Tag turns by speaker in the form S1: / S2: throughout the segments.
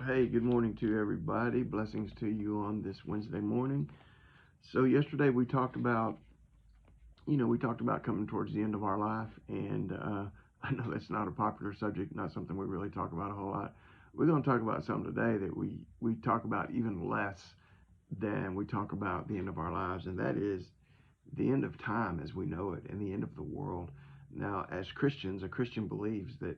S1: Hey, good morning to everybody. Blessings to you on this Wednesday morning. So yesterday we talked about coming towards the end of our life, and I know that's not a popular subject, not something we really talk about a whole lot. We're going to talk about something today that we talk about even less than we talk about the end of our lives, and that is the end of time as we know it and the end of the world. Now, as Christians, a Christian believes that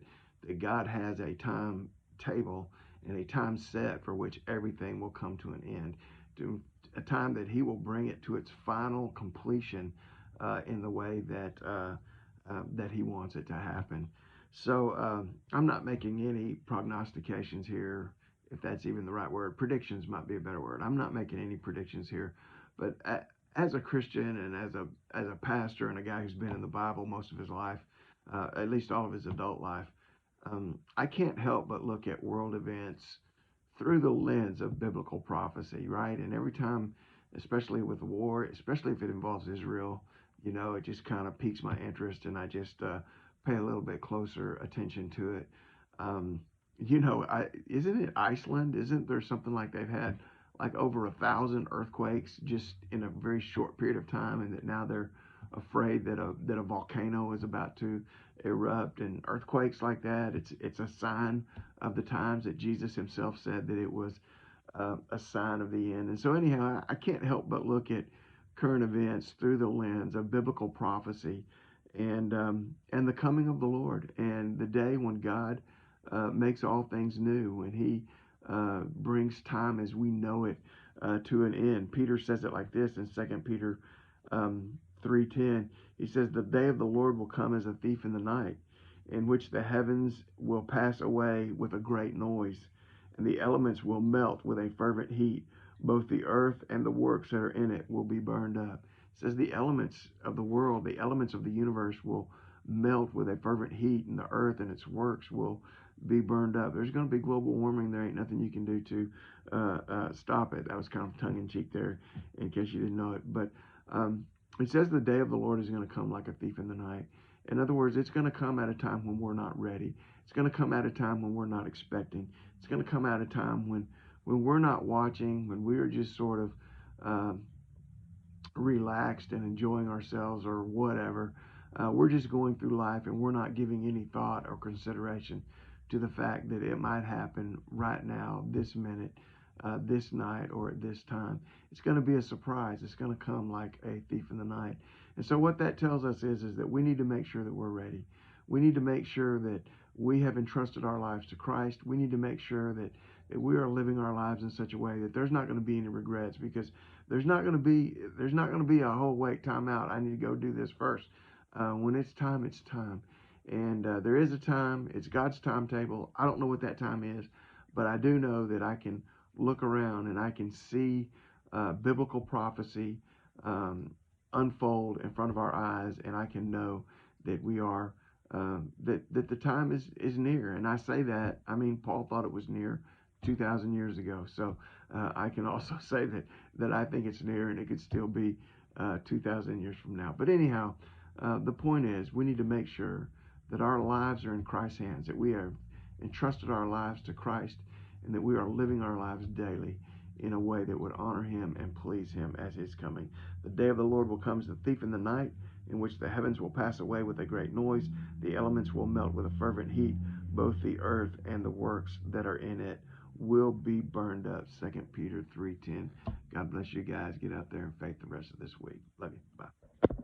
S1: God has a time table and a time set for which everything will come to an end, to a time that He will bring it to its final completion in the way that He wants it to happen. So I'm not making any prognostications here, if that's even the right word. Predictions might be a better word. I'm not making any predictions here, but as a Christian and as a pastor and a guy who's been in the Bible most of his life, at least all of his adult life, I can't help but look at world events through the lens of biblical prophecy, right? And every time, especially with war, especially if it involves Israel, it just kind of piques my interest, and I just pay a little bit closer attention to it. Um, isn't it Iceland? Isn't there something like they've had like over 1,000 earthquakes just in a very short period of time, and that now they're afraid that a volcano is about to erupt, and earthquakes like that. It's a sign of the times that Jesus Himself said that it was a sign of the end. And so anyhow, I can't help but look at current events through the lens of biblical prophecy and the coming of the Lord and the day when God makes all things new, and He brings time as we know it to an end. Peter says it like this in 2 Peter 3:10. He says, "The day of the Lord will come as a thief in the night, in which the heavens will pass away with a great noise, and the elements will melt with a fervent heat. Both the earth and the works that are in it will be burned up." It says the elements of the world, the elements of the universe will melt with a fervent heat, and the earth and its works will be burned up. There's going to be global warming. There ain't nothing you can do to stop it. That was kind of tongue in cheek there, in case you didn't know it. But it says the day of the Lord is going to come like a thief in the night. In other words, it's going to come at a time when we're not ready. It's going to come at a time when we're not expecting. It's going to come at a time when we're not watching, when we're just sort of um, relaxed and enjoying ourselves or whatever. We're just going through life and we're not giving any thought or consideration to the fact that it might happen right now, this minute, this night, or at this time. It's going to be a surprise. It's going to come like a thief in the night. And so what that tells us is that we need to make sure that we're ready. We need to make sure that we have entrusted our lives to Christ. We need to make sure that we are living our lives in such a way that there's not going to be any regrets, because there's not going to be a whole wait time out. I need to go do this first. When it's time, it's time, and there is a time. It's God's timetable. I don't know what that time is, but I do know that I can look around and I can see biblical prophecy um, unfold in front of our eyes, and I can know that we are that the time is near. And I say that, I mean, Paul thought it was near 2,000 years ago. So I can also say that I think it's near, and it could still be 2,000 years from now. But anyhow, the point is, we need to make sure that our lives are in Christ's hands, that we have entrusted our lives to Christ, and that we are living our lives daily in a way that would honor Him and please Him as His coming. The day of the Lord will come as a thief in the night, in which the heavens will pass away with a great noise, the elements will melt with a fervent heat, both the earth and the works that are in it will be burned up. 2 Peter 3:10. God bless you guys. Get out there in faith the rest of this week. Love you. Bye.